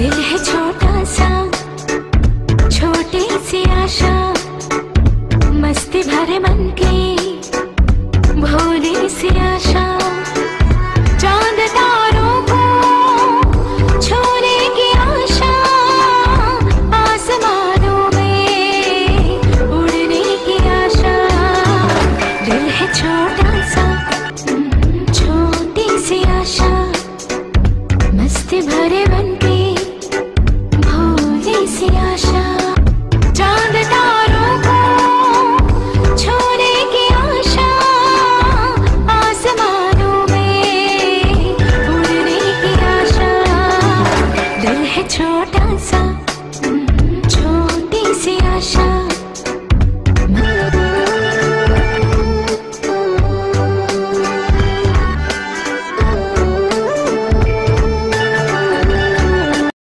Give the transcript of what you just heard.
दिल है छोटा सा, छोटी सी आशा, मस्ती भरे मन की भोली सी आशा। चांद तारों को छूने की आशा, आसमानों में उड़ने की आशा। दिल है छोटा सा, छोटी सी आशा, मस्ती भरे मन की भोली सी आशा। चांद तारों को छूने की आशा, आसमानों में उड़ने की आशा। दिल है छोटा सा, छोटी सी आशा।